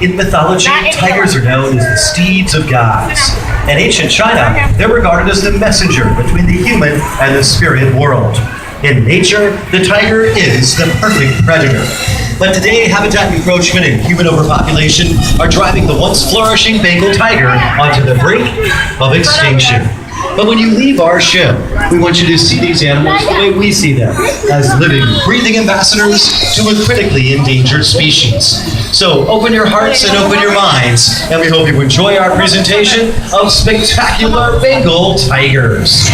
In mythology, tigers are known as the steeds of gods. In ancient China, they're regarded as the messenger between the human and the spirit world. In nature, the tiger is the perfect predator. But today, habitat encroachment and human overpopulation are driving the once flourishing Bengal tiger onto the brink of extinction. But when you leave our show, we want you to see these animals the way we see them, as living, breathing ambassadors to a critically endangered species. So open your hearts and open your minds, and we hope you enjoy our presentation of spectacular Bengal tigers.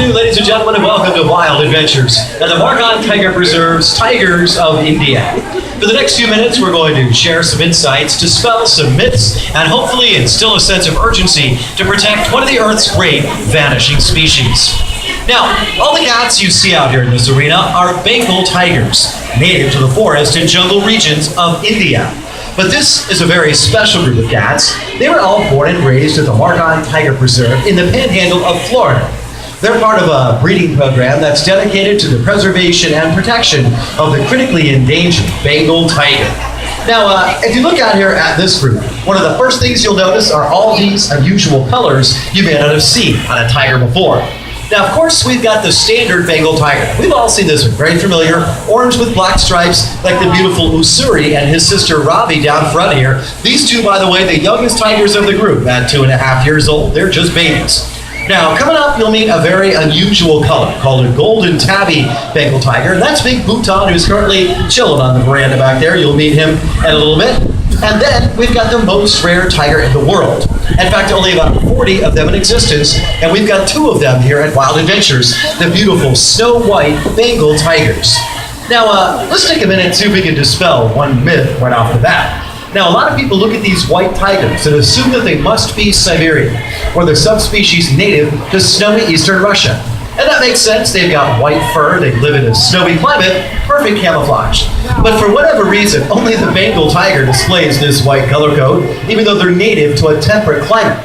Ladies and gentlemen, and welcome to Wild Adventures at the Margon Tiger Preserve's Tigers of India. For the next few minutes, we're going to share some insights, dispel some myths, and hopefully instill a sense of urgency to protect one of the Earth's great vanishing species. Now, all the cats you see out here in this arena are Bengal tigers, native to the forest and jungle regions of India. But this is a very special group of cats. They were all born and raised at the Margon Tiger Preserve in the panhandle of Florida. They're part of a breeding program that's dedicated to the preservation and protection of the critically endangered Bengal tiger. Now, if you look out here at this group, one of the first things you'll notice are all these unusual colors you may not have seen on a tiger before. Now, of course, we've got the standard Bengal tiger. We've all seen this one, very familiar, orange with black stripes, like the beautiful Usuri and his sister Ravi down front here. These two, by the way, the youngest tigers of the group at 2.5 years old. They're just babies. Now, coming up, you'll meet a very unusual color called a golden tabby Bengal tiger. And that's Big Bhutan, who's currently chilling on the veranda back there. You'll meet him in a little bit. And then we've got the most rare tiger in the world. In fact, only about 40 of them in existence, and we've got 2 of them here at Wild Adventures, the beautiful snow white Bengal tigers. Now, let's take a minute and see if we can dispel one myth right off the bat. Now, a lot of people look at these white tigers and assume that they must be Siberian, or the subspecies native to snowy eastern Russia. And that makes sense. They've got white fur, they live in a snowy climate, perfect camouflage. But for whatever reason, only the Bengal tiger displays this white color code, even though they're native to a temperate climate.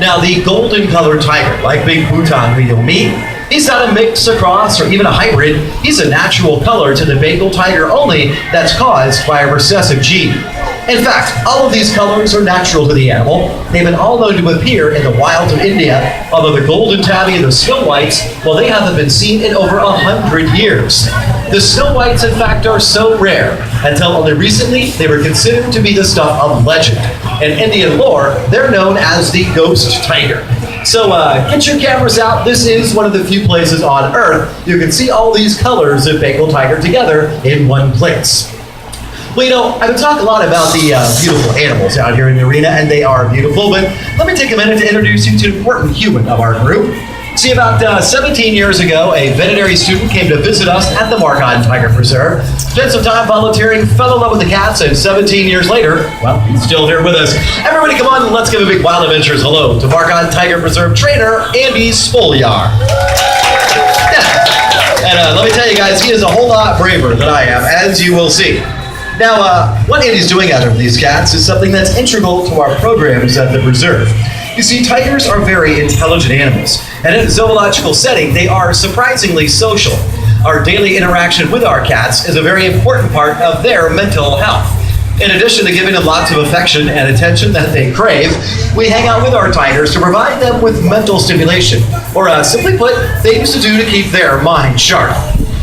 Now, the golden colored tiger, like Big Bhutan, who you'll meet, he's not a mix, a cross, or even a hybrid. He's a natural color to the Bengal tiger only that's caused by a recessive gene. In fact, all of these colors are natural to the animal. They've been all known to appear in the wilds of India, although the golden tabby and the snow whites, well, they haven't been seen in over 100 years. The snow whites, in fact, are so rare. Until only recently, they were considered to be the stuff of legend. In Indian lore, they're known as the ghost tiger. So get your cameras out. This is one of the few places on Earth you can see all these colors of Bengal tiger together in one place. Well, you know, I've been talking a lot about the beautiful animals out here in the arena, and they are beautiful, but let me take a minute to introduce you to an important human of our group. See, about 17 years ago, a veterinary student came to visit us at the Margon Tiger Preserve, spent some time volunteering, fell in love with the cats, and 17 years later, well, he's still here with us. Everybody come on and let's give a big Wild Adventures hello to Margon Tiger Preserve trainer, Andy Spolyar. Yeah. And let me tell you guys, he is a whole lot braver than I am, as you will see. Now, what Andy's doing out of these cats is something that's integral to our programs at the preserve. You see, tigers are very intelligent animals, and in a zoological setting, they are surprisingly social. Our daily interaction with our cats is a very important part of their mental health. In addition to giving them lots of affection and attention that they crave, we hang out with our tigers to provide them with mental stimulation, or simply put, things to do to keep their mind sharp.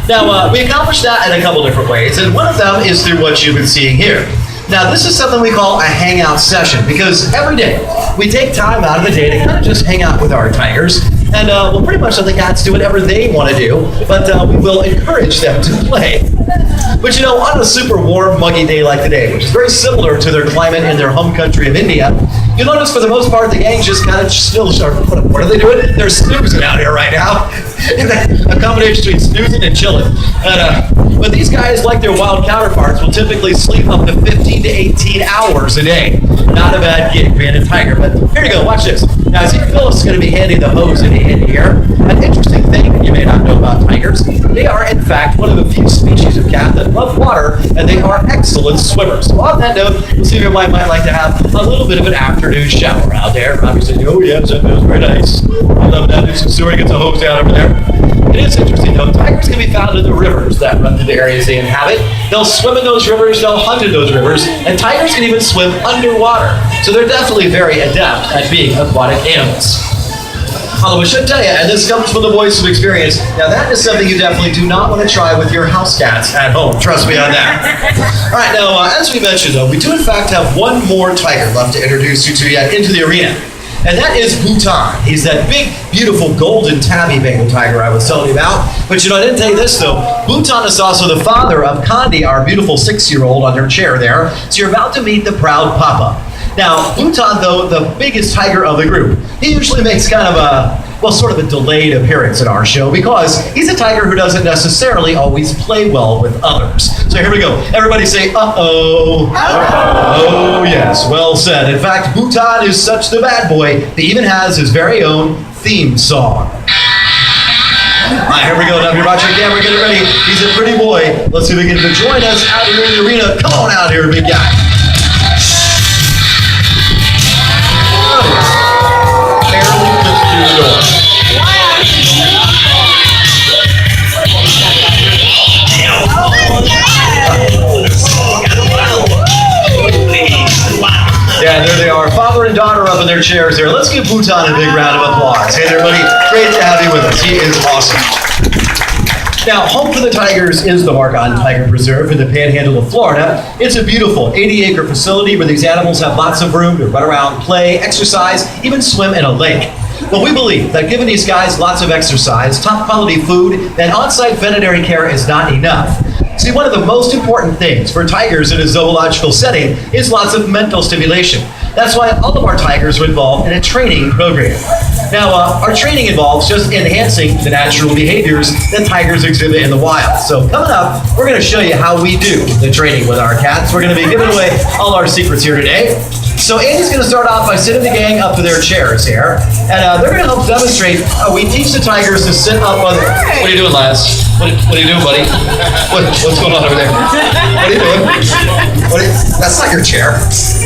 Now, we accomplish that in a couple different ways, and one of them is through what you've been seeing here. Now, this is something we call a hangout session, because every day we take time out of the day to kind of just hang out with our tigers. And well, pretty much let the cats do whatever they want to do, but we will encourage them to play. But you know, on a super warm, muggy day like today, which is very similar to their climate in their home country of India, you'll notice for the most part, the gang just kind of still sharp. What are they doing? They're snoozing out here right now. A combination between snoozing and chilling. But these guys, like their wild counterparts, will typically sleep up to 15 to 18 hours a day. Not a bad gig, being a tiger. But here you go, watch this. Now, Zeke Phillips is going to be handing the hose in here. An interesting thing you may not know about tigers, they are, in fact, one of the few species of cat that love water, and they are excellent swimmers. So on that note, we'll see if you might like to have a little bit of an afternoon shower out there. Robbie said, oh yes, that feels very nice. I love that. It's Missouri gets a hose down over there. It is interesting, though. Tigers can be found in the rivers that run through the areas they inhabit. They'll swim in those rivers, they'll hunt in those rivers, and tigers can even swim underwater. So they're definitely very adept at being aquatic animals. Although I should tell you, and this comes from the voice of experience, now that is something you definitely do not want to try with your house cats at home. Trust me on that. All right, now, as we mentioned, though, we do in fact have one more tiger left to introduce you to yet into the arena. And that is Bhutan. He's that big, beautiful, golden tabby Bengal tiger I was telling you about. But you know, I didn't tell you this, though. Bhutan is also the father of Kandi, our beautiful 6-year-old on her chair there. So you're about to meet the proud papa. Now, Bhutan, though, the biggest tiger of the group, he usually makes kind of sort of a delayed appearance in our show because he's a tiger who doesn't necessarily always play well with others. So here we go. Everybody say, uh-oh. Oh, yes, well said. In fact, Bhutan is such the bad boy that he even has his very own theme song. All right, here we go. Now, if you're watching the camera, get it ready. He's a pretty boy. Let's see if we can join us out here in the arena. Come on out here, big guy. Yeah, there they are, father and daughter up in their chairs there. Let's give Bhutan a big round of applause. Hey, everybody, great to have you with us. He is awesome. Now, home for the tigers is the Margon Tiger Preserve in the Panhandle of Florida. It's a beautiful 80-acre facility where these animals have lots of room to run around, play, exercise, even swim in a lake. But we believe that giving these guys lots of exercise, top quality food, and on-site veterinary care is not enough. See, one of the most important things for tigers in a zoological setting is lots of mental stimulation. That's why all of our tigers are involved in a training program. Now, our training involves just enhancing the natural behaviors that tigers exhibit in the wild. So coming up, we're going to show you how we do the training with our cats. We're going to be giving away all our secrets here today. So Andy's going to start off by sitting the gang up to their chairs here, and they're going to help demonstrate how we teach the tigers to sit up on. What are you doing, Lance? What are you doing, buddy? What's going on over there? What are you doing? That's not your chair.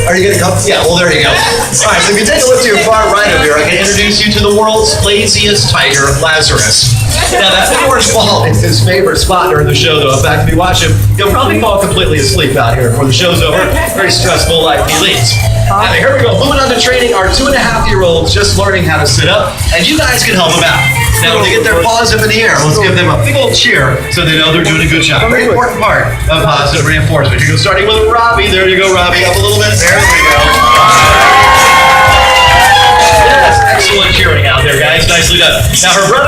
Are you going to come? Yeah, well, there you go. All right, so if you take a look to your far right of here, I can introduce you to the world's laziest tiger, Lazarus. Now, that orange ball is his favorite spot during the show, though. In fact, if you watch him, he'll probably fall completely asleep out here before the show's over. Very stressful life he leads. Now, here we go. Moving on to training our 2.5-year-olds just learning how to sit up, and you guys can help them out. Now, when they get their paws up in the air, let's give them a big old cheer so they know they're doing a good job. Very important part of positive reinforcement. You go starting with Robbie. There you go, Robbie. Up a little bit. There we go. Yes, excellent cheering out there, guys. Nicely done. Now, her brother.